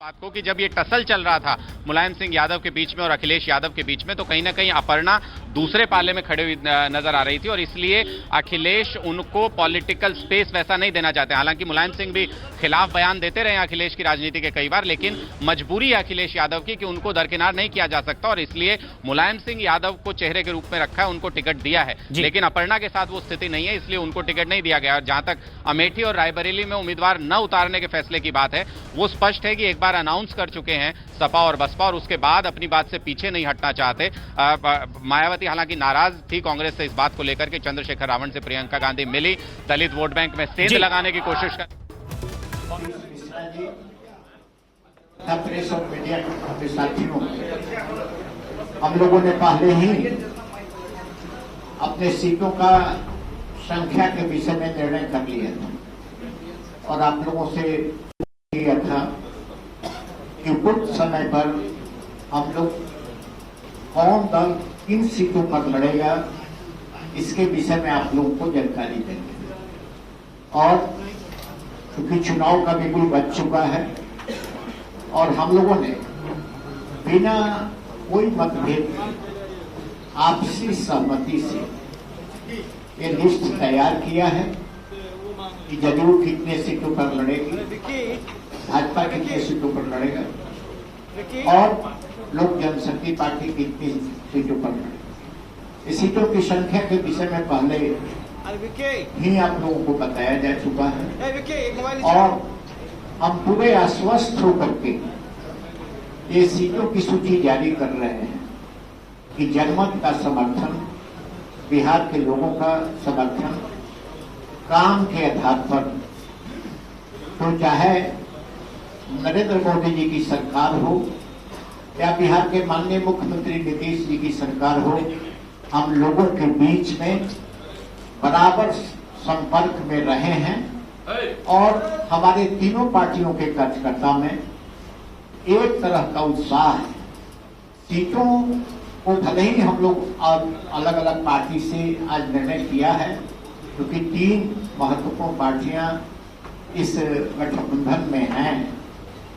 बात को कि जब ये टसल चल रहा था मुलायम सिंह यादव के बीच में और अखिलेश यादव के बीच में, तो कहीं ना कहीं अपर्णा दूसरे पाले में खड़े हुई नजर आ रही थी और इसलिए अखिलेश उनको पॉलिटिकल स्पेस वैसा नहीं देना चाहते। हालांकि मुलायम सिंह भी खिलाफ बयान देते रहे अखिलेश की राजनीति के कई बार, लेकिन मजबूरी है अखिलेश यादव की कि उनको दरकिनार नहीं किया जा सकता और इसलिए मुलायम सिंह यादव को चेहरे के रूप में रखा है, उनको टिकट दिया है। लेकिन अपर्णा के साथ वो स्थिति नहीं है, इसलिए उनको टिकट नहीं दिया गया। और जहां तक अमेठी और रायबरेली में उम्मीदवार न उतारने के फैसले की बात है, वो स्पष्ट है कि एक बार अनाउंस कर चुके हैं सपा और बसपा और उसके बाद अपनी बात से पीछे नहीं हटना चाहते। मायावती हालांकि नाराज थी कांग्रेस से इस बात को लेकर के चंद्रशेखर रावण से प्रियंका गांधी मिली, दलित वोट बैंक में सेंध लगाने की कोशिश कर। प्रेस और मीडिया के साथियों, हम लोगों ने पहले ही अपने सीटों का संख्या के विषय में निर्णय कर लिया था और आप लोगों से किया था कि कुछ समय पर हम लोग कौन दल किन सीटों पर लड़ेगा इसके विषय में आप लोगों को जानकारी देंगे। और क्योंकि चुनाव का बिल्कुल बच चुका है और हम लोगों ने बिना कोई मतभेद आपसी सहमति से ये लिस्ट तैयार किया है कि जदयू कितने सीटों पर लड़ेगी, भाजपा कितने सीटों पर लड़ेगा और लोक जनशक्ति पार्टी कितनी सीटों पर लड़ेगी। इस सीटों की संख्या के विषय में पहले ही आप लोगों को बताया जा चुका है और हम पूरे आश्वस्त होकर के ये सीटों की सूची जारी कर रहे हैं कि जनमत का समर्थन, बिहार के लोगों का समर्थन काम के आधार पर, तो चाहे नरेंद्र मोदी जी की सरकार हो या बिहार के माननीय मुख्यमंत्री नीतीश जी की सरकार हो, हम लोगों के बीच में बराबर संपर्क में रहे हैं और हमारे तीनों पार्टियों के कार्यकर्ता में एक तरह का उत्साह है। सीटों को भले ही हम लोग अलग अलग पार्टी से आज निर्णय किया है, क्योंकि तीन महत्वपूर्ण पार्टियां इस गठबंधन में हैं,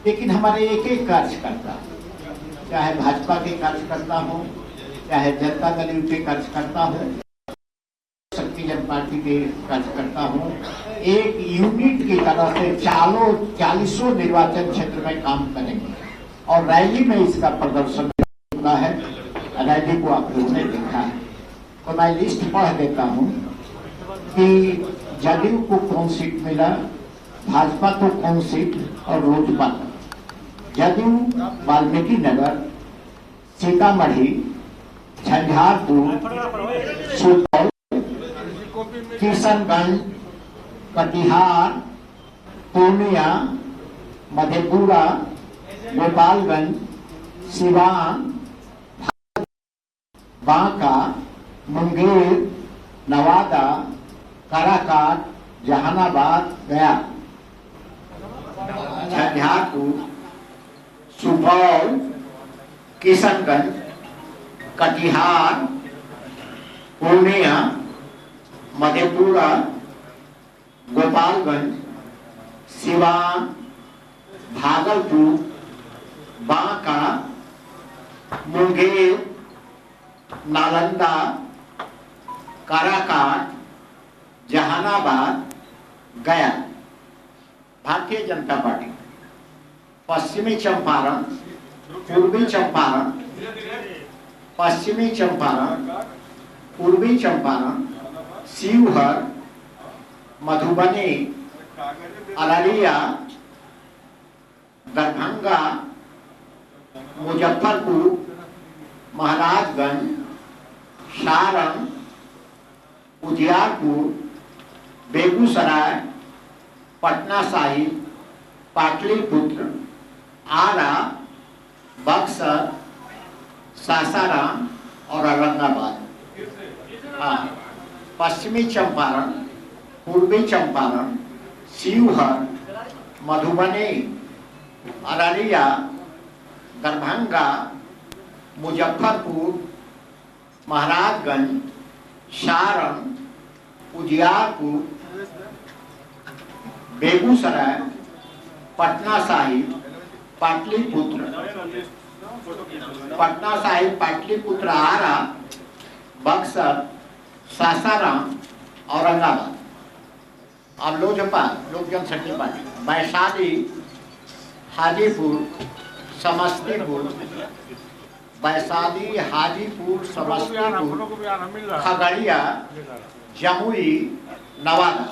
लेकिन हमारे एक एक कार्यकर्ता, चाहे भाजपा के कार्यकर्ता हो, चाहे जनता दल यू के कार्यकर्ता हो, शक्ति जन पार्टी के कार्यकर्ता हो, एक यूनिट की तरह से 40 निर्वाचन क्षेत्र में काम करेंगे और रैली में इसका प्रदर्शन होगा है। रैली को आप लोगों ने देखा है, तो मैं लिस्ट पढ़ देता हूं कि जदयू को कौन सीट मिला, भाजपा को कौन सीट और लोजपा। जदयू वाल्मीकि नगर, सीतामढ़ी, झंझारपुर, सुपौल, किशनगंज, कटिहार, पूर्णिया, मधेपुरा, गोपालगंज, सिवान, बांका, मुंगेर, नवादा, काराकाट, जहानाबाद, गया। झंझारपुर, सुपौल, किशनगंज, कटिहार, पूर्णिया, मधेपुरा, गोपालगंज, सिवान, भागलपुर, बांका, मुंगेर, नालंदा, काराकाट, जहानाबाद, गया। भारतीय जनता पार्टी पश्चिमी चंपारण, पूर्वी चंपारण, पश्चिमी चंपारण, पूर्वी चंपारण, शिवहर, मधुबनी, अररिया, दरभंगा, मुजफ्फरपुर, महाराजगंज, सारण, उजियारपुर, बेगूसराय, पटना साहिब, पाटलिपुत्र, आरा, बक्सर, सासाराम और औरंगाबाद। पश्चिमी चंपारण, पूर्वी चंपारण, शिवहर, मधुबनी, अररिया, दरभंगा, मुजफ्फरपुर, महाराजगंज, सारण, उजियारपुर, बेगूसराय, पटना साहिब, पाटलिपुत्र, पटना साहिब, पाटलिपुत्र, आरा, बक्सर, सासाराम, औरंगाबाद। अब लोजपा, लोक जनशक्ति पार्टी, वैशाली, हाजीपुर, समस्तीपुर, वैशाली, हाजीपुर, समस्तीपुर, खगड़िया, जमुई, नवादा,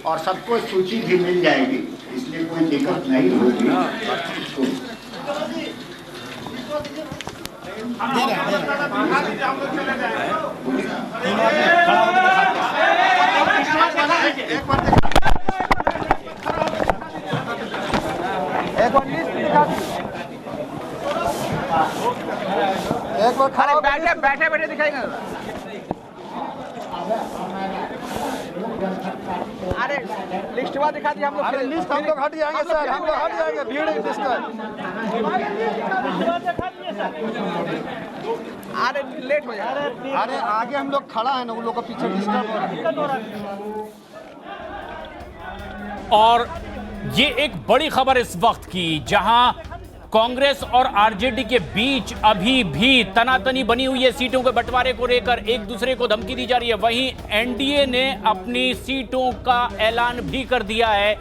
और सबको सूची भी मिल जाएगी, इसलिए कोई दिक्कत नहीं होगी। एक बार खड़े बैठे बैठे बैठे दिखाएंगे। अरे लिस्टवा दिखा दिया हम लोग। अरे लिस्ट हम लोग हट जाएंगे सर, हम लोग हट जाएंगे, भीड़ है लिस्ट का। अरे लेट हो जाएगा। अरे आगे हम लोग खड़ा है ना, उन लोग का पीछे डिस्टर्ब हो रहा है। और ये एक बड़ी खबर इस वक्त की, जहां कांग्रेस और आरजेडी के बीच अभी भी तनातनी बनी हुई है। सीटों के बंटवारे को लेकर एक दूसरे को धमकी दी जा रही है। वहीं एनडीए ने अपनी सीटों का ऐलान भी कर दिया है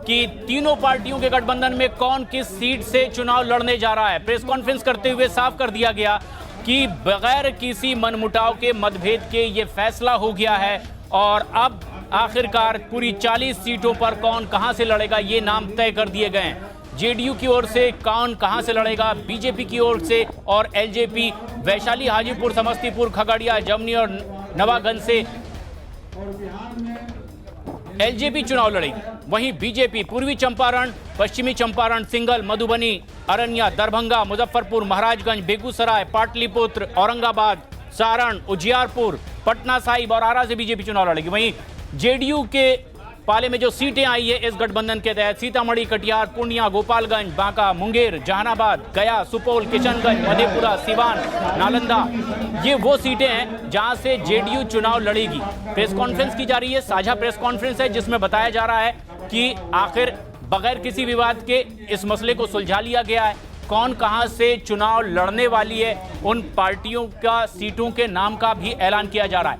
कि तीनों पार्टियों के गठबंधन में कौन किस सीट से चुनाव लड़ने जा रहा है। प्रेस कॉन्फ्रेंस करते हुए साफ कर दिया गया कि बगैर किसी मनमुटाव के, मतभेद के ये फैसला हो गया है और अब आखिरकार पूरी 40 सीटों पर कौन कहां से लड़ेगा ये नाम तय कर दिए गए हैं। जेडीयू की ओर से कौन कहां से लड़ेगा, बीजेपी की ओर से और एलजेपी वैशाली, हाजीपुर, समस्तीपुर, खगड़िया, जमुई और नवागंज से एलजेपी चुनाव लड़ेगी। वहीं बीजेपी पूर्वी चंपारण, पश्चिमी चंपारण, सिंगल, मधुबनी, अरनिया, दरभंगा, मुजफ्फरपुर, महाराजगंज, बेगूसराय, पाटलिपुत्र, औरंगाबाद, सारण, उजियारपुर, पटना साहिब और आरा से बीजेपी चुनाव लड़ेगी। वहीं जेडीयू के पाले में जो सीटें आई है इस गठबंधन के तहत, सीतामढ़ी, कटिहार, पूर्णिया, गोपालगंज, बांका, मुंगेर, जहानाबाद, गया, सुपौल, किशनगंज, मधेपुरा, सिवान, नालंदा, ये वो सीटें हैं जहां से जेडीयू चुनाव लड़ेगी। प्रेस कॉन्फ्रेंस की जा रही है, साझा प्रेस कॉन्फ्रेंस है, जिसमें बताया जा रहा है कि आखिर बगैर किसी विवाद के इस मसले को सुलझा लिया गया है। कौन कहां से चुनाव लड़ने वाली है, उन पार्टियों का सीटों के नाम का भी ऐलान किया जा रहा है।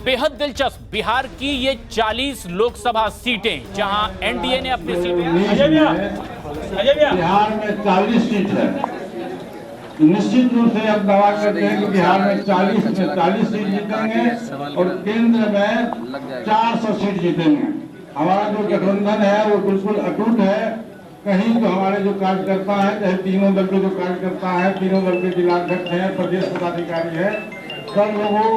बेहद दिलचस्प, बिहार की ये 40 लोकसभा सीटें जहां एनडीए ने अपनी सीटें, बिहार में 40 सीट है। निश्चित रूप से अब दावा करते हैं कि बिहार में 40 सीट जीतेंगे और केंद्र में 400 सीट जीतेंगे। हमारा जो गठबंधन है वो बिल्कुल अटूट है। कहीं तो हमारे जो कार्यकर्ता है, चाहे तीनों दल के जो कार्यकर्ता है, तीनों दल के जिलाध्यक्ष हैं, प्रदेश पदाधिकारी है, सब लोगों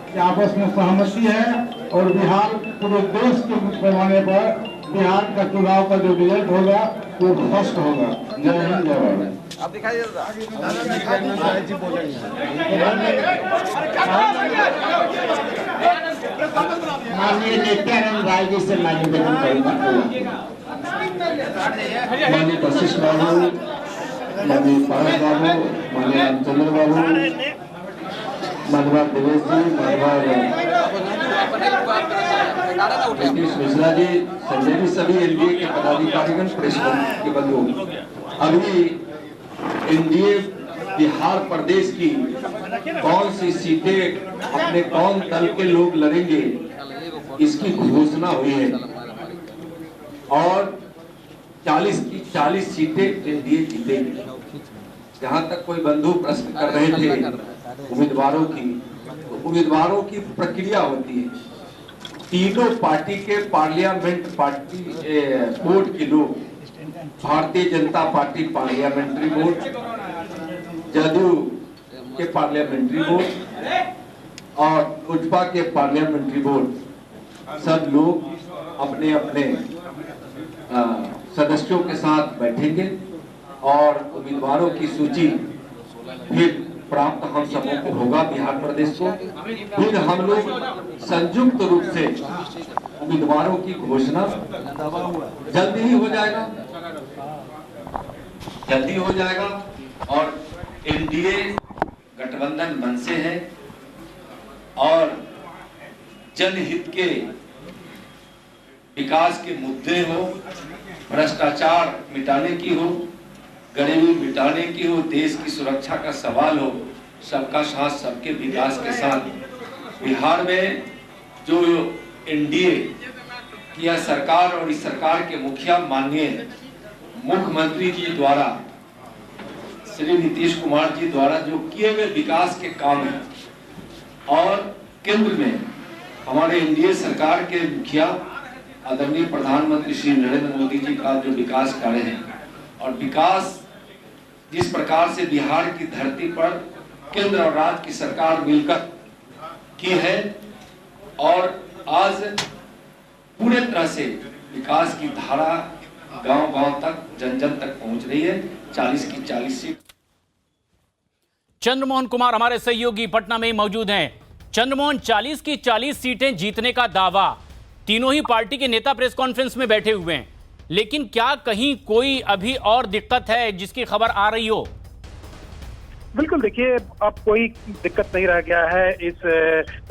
की आपस में सहमति है और बिहार पूरे देश के पैमाने पर बिहार का चुनाव का जो रिजल्ट होगा वो फर्स्ट होगा। जय हिंद, जय भारत। अब दिखाई माननीय नित्यानंद राय जी से मैं निवेदन करूंगा। माननीय वशिष्ठ बाबू, माननीय पारस बाबू, माननीय रामचंद्र बाबू, माननीय दिवेश जी, माननीय नीतीश मिश्रा जी, संजय जी, सभी एनडीए के पदाधिकारीगण, प्रेस के बंधु, अभी एनडीए बिहार प्रदेश की कौन सी सीटें अपने कौन दल के लोग लड़ेंगे इसकी घोषणा हुई है और 40 की 40 सीटें एनडीए जीतेगी। जहां तक कोई बंधु प्रश्न कर रहे थे उम्मीदवारों की, तो उम्मीदवारों की प्रक्रिया होती है। तीनों पार्टी के पार्लियामेंट पार्टी बोर्ड के लोग, Bharatiya Janata party parliamentary board, JDU के पार्लियामेंट्री बोर्ड और लोजपा के पार्लियामेंट्री बोर्ड, सब लोग अपने अपने सदस्यों के साथ बैठेंगे और उम्मीदवारों की सूची फिर प्राप्त हम सबों को होगा बिहार प्रदेश को। फिर हम लोग संयुक्त रूप से उम्मीदवारों की घोषणा जल्दी ही हो जाएगा, जल्दी हो जाएगा और एनडीए गठबंधन मनसे है और जनहित के विकास के मुद्दे हो, भ्रष्टाचार मिटाने की हो, गरीबी मिटाने की हो, देश की सुरक्षा का सवाल हो, सबका साथ सबके विकास के साथ बिहार में जो एनडीए की यह सरकार और इस सरकार के मुखिया माननीय मुख्यमंत्री जी द्वारा, श्री नीतीश कुमार जी द्वारा जो किए गए विकास के काम हैं और केंद्र में हमारे एनडीए सरकार के मुखिया आदरणीय प्रधानमंत्री श्री नरेंद्र मोदी जी का जो विकास कार्य है और विकास जिस प्रकार से बिहार की धरती पर केंद्र और राज्य की सरकार मिलकर की है और आज पूरे तरह से विकास की धारा गांव-गांव तक, जन-जन तक पहुंच रही है। 40 की 40 सीट। चंद्रमोहन कुमार हमारे सहयोगी पटना में ही मौजूद हैं। चंद्रमोहन, 40 की 40 सीटें जीतने का दावा, तीनों ही पार्टी के नेता प्रेस कॉन्फ्रेंस में बैठे हुए हैं, लेकिन क्या कहीं कोई अभी और दिक्कत है जिसकी खबर आ रही हो? बिल्कुल, देखिए अब कोई दिक्कत नहीं रह गया है इस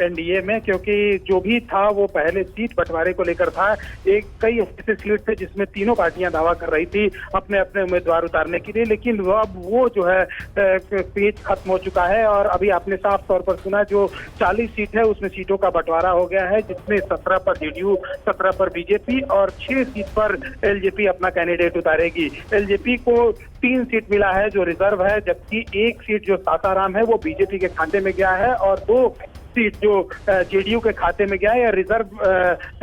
एनडीए में, क्योंकि जो भी था वो पहले सीट बंटवारे को लेकर था। कई ऐसे सीट थे जिसमें तीनों पार्टियां दावा कर रही थी अपने अपने उम्मीदवार उतारने के लिए, लेकिन अब वो जो है पेच खत्म हो चुका है और अभी आपने साफ तौर पर सुना जो 40 सीट है उसमें सीटों का बंटवारा हो गया है, जिसमें 17 पर जेडीयू, 17 पर बीजेपी और 6 सीट पर एलजेपी अपना कैंडिडेट उतारेगी। एलजेपी को 3 सीट मिला है जो रिजर्व है, जबकि 1 सीट जो सासाराम है वो बीजेपी के खाते में गया है और 2 सीट जो जेडीयू के खाते में गया है या रिजर्व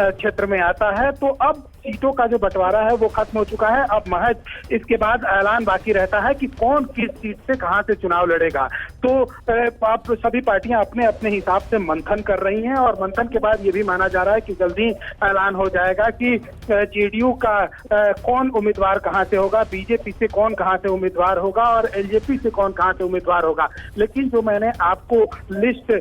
क्षेत्र में आता है। तो अब सीटों का जो बंटवारा है वो खत्म हो चुका है। अब महज इसके बाद ऐलान बाकी रहता है कि कौन किस सीट से कहां से चुनाव लड़ेगा। तो अब सभी पार्टियां अपने अपने हिसाब से मंथन कर रही हैं और मंथन के बाद ये भी माना जा रहा है कि जल्दी ऐलान हो जाएगा कि जेडीयू का कौन उम्मीदवार कहां से होगा, बीजेपी से कौन कहां से उम्मीदवार होगा और एलजेपी से कौन कहां से उम्मीदवार होगा। लेकिन जो मैंने आपको लिस्ट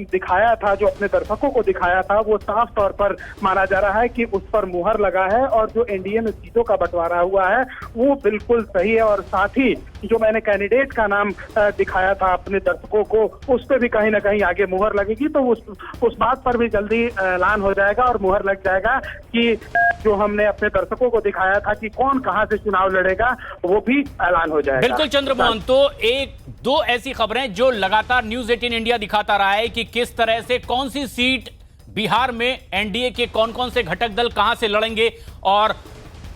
दिखाया था, जो अपने दर्शकों को दिखाया था, वो साफ तौर पर माना जा रहा है कि उस पर मुहर लगा है और जो एनडीए में सीटों का बंटवारा हुआ है वो बिल्कुल सही है। और साथ ही जो मैंने कैंडिडेट का नाम दिखाया था अपने दर्शकों को, उस पर भी कहीं ना कहीं आगे मुहर लगेगी। तो उस बात पर भी जल्दी ऐलान हो जाएगा और मुहर लग जाएगा कि जो हमने अपने दर्शकों को दिखाया था कि कौन कहां से चुनाव लड़ेगा, वो भी ऐलान हो जाएगा। बिल्कुल चंद्रमोहन, तो 1-2 ऐसी खबरें जो लगातार न्यूज 18 इंडिया दिखाता रहा है कि किस तरह से कौन सी सीट बिहार में एनडीए के कौन कौन से घटक दल कहां से लड़ेंगे, और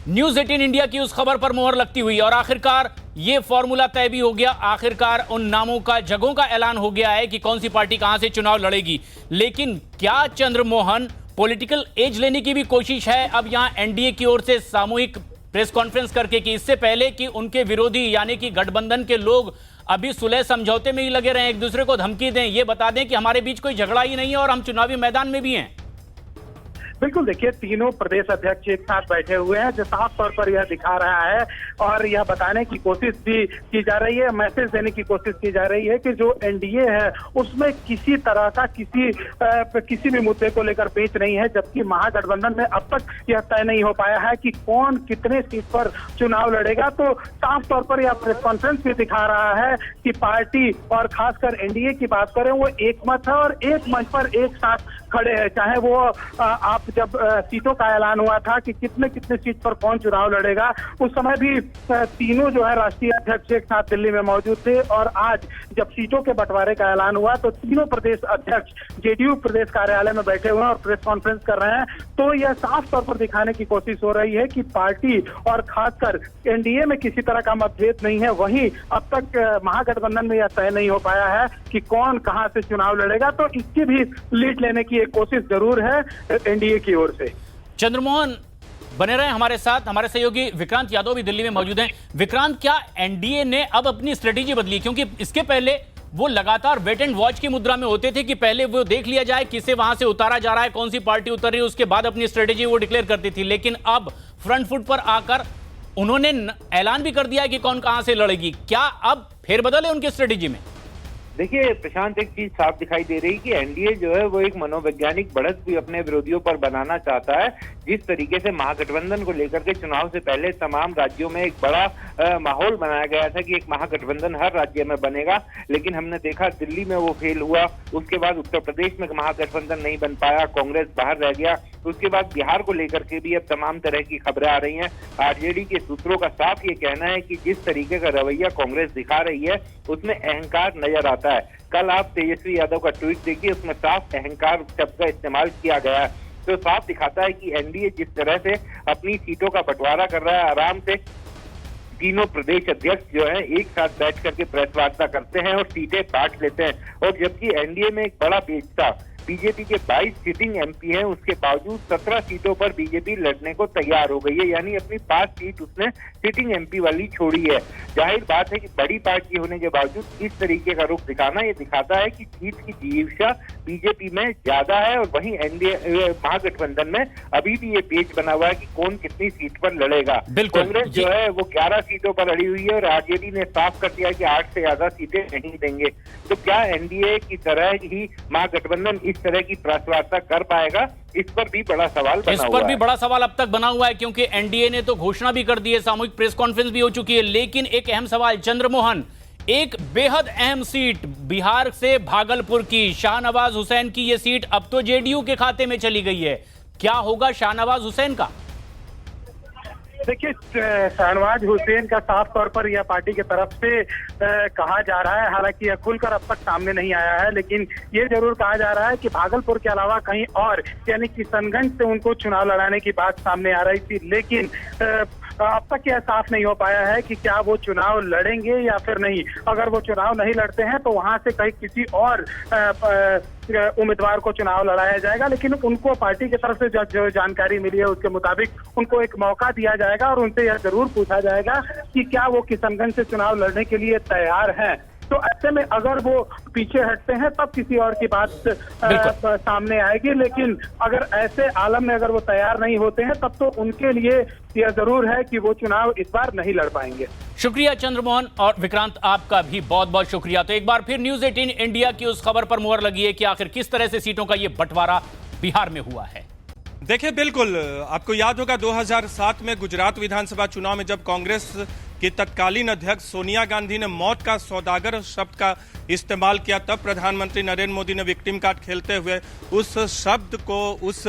न्यूज 18 इंडिया की उस खबर पर मोहर लगती हुई और आखिरकार ये फॉर्मूला तय भी हो गया। आखिरकार उन नामों का, जगहों का ऐलान हो गया है कि कौन सी पार्टी कहां से चुनाव लड़ेगी। लेकिन क्या चंद्रमोहन पॉलिटिकल एज लेने की भी कोशिश है अब यहां एनडीए की ओर से सामूहिक प्रेस कॉन्फ्रेंस करके, कि इससे पहले कि उनके विरोधी यानी कि गठबंधन के लोग अभी सुलह समझौते में ही लगे रहे, एक दूसरे को धमकी दें, ये बता दें कि हमारे बीच कोई झगड़ा ही नहीं है और हम चुनावी मैदान में भी हैं? बिल्कुल, देखिए तीनों प्रदेश अध्यक्ष एक साथ बैठे हुए हैं जो साफ तौर पर यह दिखा रहा है और यह बताने की कोशिश भी की जा रही है, मैसेज देने की कोशिश की जा रही है कि जो एनडीए है उसमें किसी तरह का किसी भी मुद्दे को लेकर पेच नहीं है। जबकि महागठबंधन में अब तक यह तय नहीं हो पाया है कि कौन कितने सीट पर चुनाव लड़ेगा। तो साफ तौर पर यह प्रेस कॉन्फ्रेंस भी दिखा रहा है कि पार्टी और खासकर एनडीए की बात करें वो एक मत है और एक मंच पर एक साथ खड़े हैं। चाहे वो आप जब सीटों का ऐलान हुआ था कि कितने सीट पर कौन चुनाव लड़ेगा, उस समय भी तीनों जो है राष्ट्रीय अध्यक्ष एक साथ दिल्ली में मौजूद थे और आज जब सीटों के बंटवारे का ऐलान हुआ तो तीनों प्रदेश अध्यक्ष जेडीयू प्रदेश कार्यालय में बैठे हुए हैं और प्रेस कॉन्फ्रेंस कर रहे हैं। तो यह साफ तौर पर दिखाने की कोशिश हो रही है कि पार्टी और खासकर एनडीए में किसी तरह का मतभेद नहीं है। वहीं अब तक महागठबंधन में यह तय नहीं हो पाया है कि कौन कहां से चुनाव लड़ेगा, तो इसकी भी लीड लेने की एक कोशिश जरूर है एनडीए की ओर से। चंद्रमोहन बने रहे हमारे साथ, हमारे सहयोगी विक्रांत यादव भी दिल्ली में मौजूद हैं। विक्रांत, क्या एनडीए ने अब अपनी स्ट्रेटेजी बदली? क्योंकि इसके पहले वो लगातार वेट एंड वॉच की मुद्रा में होते थे कि पहले वो देख लिया जाए किसे वहां से उतारा जा रहा है, कौन सी पार्टी उतर रही है, उसके बाद अपनी स्ट्रेटेजी वो डिक्लेयर करती थी। लेकिन अब फ्रंट फुट पर आकर उन्होंने ऐलान भी कर दिया है कि कौन कहां से लड़ेगी। क्या अब फेरबदल है उनकी स्ट्रेटेजी में? देखिए प्रशांत, एक चीज साफ दिखाई दे रही कि एनडीए जो है वो एक मनोवैज्ञानिक बढ़त भी अपने विरोधियों पर बनाना चाहता है। जिस तरीके से महागठबंधन को लेकर के चुनाव से पहले तमाम राज्यों में एक बड़ा माहौल बनाया गया था कि एक महागठबंधन हर राज्य में बनेगा, लेकिन हमने देखा दिल्ली में वो फेल हुआ। उसके बाद उत्तर प्रदेश में महागठबंधन नहीं बन पाया, कांग्रेस बाहर रह गया। उसके बाद बिहार को लेकर के भी अब तमाम तरह की खबरें आ रही हैं। आरजेडी के सूत्रों का साफ ये कहना है कि जिस तरीके का रवैया कांग्रेस दिखा रही है उसमें अहंकार नजर आता है। कल आप तेजस्वी यादव का ट्वीट देखिए, उसमें साफ अहंकार शब्द का इस्तेमाल किया गया है। तो साफ दिखाता है कि एनडीए जिस तरह से अपनी सीटों का बंटवारा कर रहा है, आराम से तीनों प्रदेश अध्यक्ष जो है एक साथ बैठ करके प्रेस वार्ता करते हैं और सीटें बांट लेते हैं। और जबकि एनडीए में एक बड़ा पेचता बीजेपी के 22 सिटिंग एमपी हैं, उसके बावजूद 17 सीटों पर बीजेपी लड़ने को तैयार हो गई है, यानी अपनी 5 सीट उसने सिटिंग एमपी वाली छोड़ी है। जाहिर बात है कि बड़ी पार्टी होने के बावजूद इस तरीके का रुख दिखाना ये दिखाता है कि जीत की जिगीषा बीजेपी में ज्यादा है। और वहीं एनडीए महागठबंधन में अभी भी ये पेच बना हुआ है कि कौन कितनी सीट पर लड़ेगा। कांग्रेस जो है वो 11 सीटों पर अड़ी हुई है और आरजेडी ने साफ कर दिया कि 8 से ज्यादा सीटें नहीं देंगे। तो क्या एनडीए की तरह ही महागठबंधन इस तरह की प्रेस वार्ता कर पाएगा, इस पर भी बड़ा सवाल बना हुआ है। इस पर भी बड़ा सवाल अब तक बना हुआ है, क्योंकि एनडीए ने तो घोषणा भी कर दी है, सामूहिक प्रेस कॉन्फ्रेंस भी हो चुकी है। लेकिन एक अहम सवाल, चंद्रमोहन, एक बेहद अहम सीट बिहार से भागलपुर की शाहनवाज हुसैन की, यह सीट अब तो जेडीयू के खाते में चली गई है। क्या होगा शाहनवाज हुसैन का? देखिए, शाहनवाज हुसैन का साफ तौर पर यह पार्टी की तरफ से कहा जा रहा है, हालांकि यह खुलकर अब तक सामने नहीं आया है, लेकिन ये जरूर कहा जा रहा है कि भागलपुर के अलावा कहीं और यानी किशनगंज से उनको चुनाव लड़ाने की बात सामने आ रही थी। लेकिन अब तक यह साफ नहीं हो पाया है कि क्या वो चुनाव लड़ेंगे या फिर नहीं। अगर वो चुनाव नहीं लड़ते हैं तो वहां से कहीं किसी और उम्मीदवार को चुनाव लड़ाया जाएगा, लेकिन उनको पार्टी की तरफ से जो जानकारी मिली है उसके मुताबिक उनको एक मौका दिया जाएगा और उनसे यह जरूर पूछा जाएगा कि क्या वो किशनगंज से चुनाव लड़ने के लिए तैयार हैं। तो ऐसे में अगर वो पीछे हटते हैं तब किसी और की बात सामने आएगी, लेकिन अगर ऐसे आलम में अगर वो तैयार नहीं होते हैं तब तो उनके लिए यह जरूर है कि वो चुनाव इस बार नहीं लड़ पाएंगे। शुक्रिया चंद्रमोहन और विक्रांत, आपका भी बहुत बहुत शुक्रिया। तो एक बार फिर न्यूज़ 18 इंडिया की उस खबर पर मुहर लगी है कि आखिर किस तरह से सीटों का ये बंटवारा बिहार में हुआ है। देखिए, बिल्कुल आपको याद होगा 2007 में गुजरात विधानसभा चुनाव में जब कांग्रेस की तत्कालीन अध्यक्ष सोनिया गांधी ने मौत का सौदागर शब्द का इस्तेमाल किया, तब प्रधानमंत्री नरेंद्र मोदी ने विक्टिम कार्ड खेलते हुए उस शब्द को, उस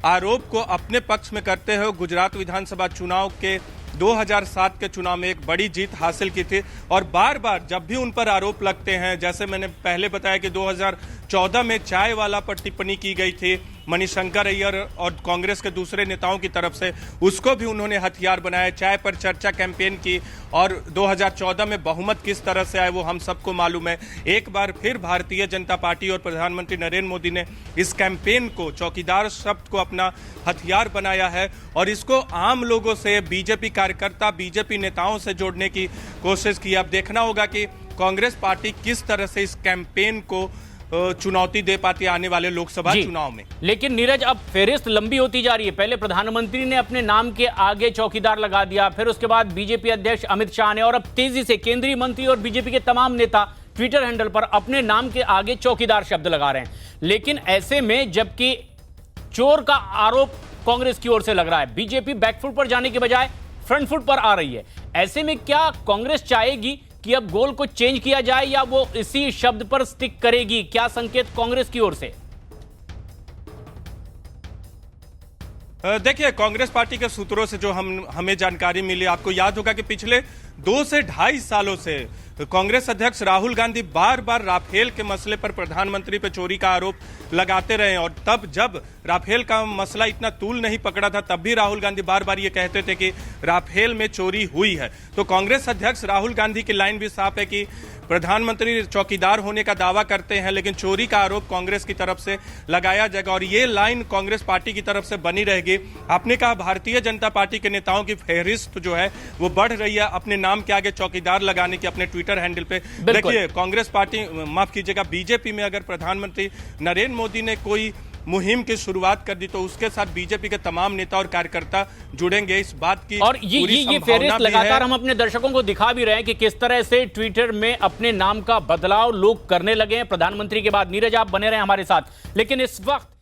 आरोप को अपने पक्ष में करते हुए गुजरात विधानसभा चुनाव के 2007 के चुनाव में एक बड़ी जीत हासिल की थी। और बार बार जब भी उन पर आरोप लगते हैं, जैसे मैंने पहले बताया कि 2014 में चाय वाला पर टिप्पणी की गई थी मणिशंकर अय्यर और कांग्रेस के दूसरे नेताओं की तरफ से, उसको भी उन्होंने हथियार बनाया। चाय पर चर्चा कैंपेन की और 2014 में बहुमत किस तरह से आए वो हम सबको मालूम है। एक बार फिर भारतीय जनता पार्टी और प्रधानमंत्री नरेंद्र मोदी ने इस कैंपेन को, चौकीदार शब्द को अपना हथियार बनाया है और इसको आम लोगों से, बीजेपी कार्यकर्ता, बीजेपी नेताओं से जोड़ने की कोशिश की। अब देखना होगा कि कांग्रेस पार्टी किस तरह से इस कैंपेन को चुनौती दे पाती है आने वाले लोकसभा चुनाव में। लेकिन नीरज, अब फेरिस्त लंबी होती जा रही है। पहले प्रधानमंत्री ने अपने नाम के आगे चौकीदार लगा दिया, फिर उसके बाद बीजेपी अध्यक्ष अमित शाह ने, और अब तेजी से केंद्रीय मंत्री और बीजेपी के तमाम नेता ट्विटर हैंडल पर अपने नाम के आगे चौकीदार शब्द लगा रहे हैं। लेकिन ऐसे में जबकि चोर का आरोप कांग्रेस की ओर से लग रहा है, बीजेपी बैकफुट पर जाने के बजाय फ्रंट फुट पर आ रही है। ऐसे में क्या कांग्रेस चाहेगी कि अब गोल को चेंज किया जाए या वो इसी शब्द पर स्टिक करेगी? क्या संकेत कांग्रेस की ओर से? देखिए, कांग्रेस पार्टी के सूत्रों से जो हमें जानकारी मिली, आपको याद होगा कि पिछले 2 से ढाई सालों से कांग्रेस अध्यक्ष राहुल गांधी बार बार राफेल के मसले पर प्रधानमंत्री पर चोरी का आरोप लगाते रहे। और तब जब राफेल का मसला इतना तूल नहीं पकड़ा था, तब भी राहुल गांधी बार बार ये कहते थे कि राफेल में चोरी हुई है। तो कांग्रेस अध्यक्ष राहुल गांधी की लाइन भी साफ है कि प्रधानमंत्री चौकीदार होने का दावा करते हैं, लेकिन चोरी का आरोप कांग्रेस की तरफ से लगाया जाएगा और ये लाइन कांग्रेस पार्टी की तरफ से बनी रहेगी। आपने कहा भारतीय जनता पार्टी के नेताओं की फहरिस्त जो है वो बढ़ रही है अपने नाम के आगे चौकीदार लगाने की अपने ट्विटर हैंडल पे। देखिए, कांग्रेस पार्टी, माफ कीजिएगा, बीजेपी में अगर प्रधानमंत्री नरेंद्र मोदी ने कोई मुहिम की शुरुआत कर दी तो उसके साथ बीजेपी के तमाम नेता और कार्यकर्ता जुड़ेंगे, इस बात की और ये फेरिस्त लगातार हम अपने दर्शकों को दिखा भी रहे हैं कि किस तरह से ट्विटर में अपने नाम का बदलाव लोग करने लगे हैं प्रधानमंत्री के बाद। नीरज, आप बने रहे हमारे साथ। लेकिन इस वक्त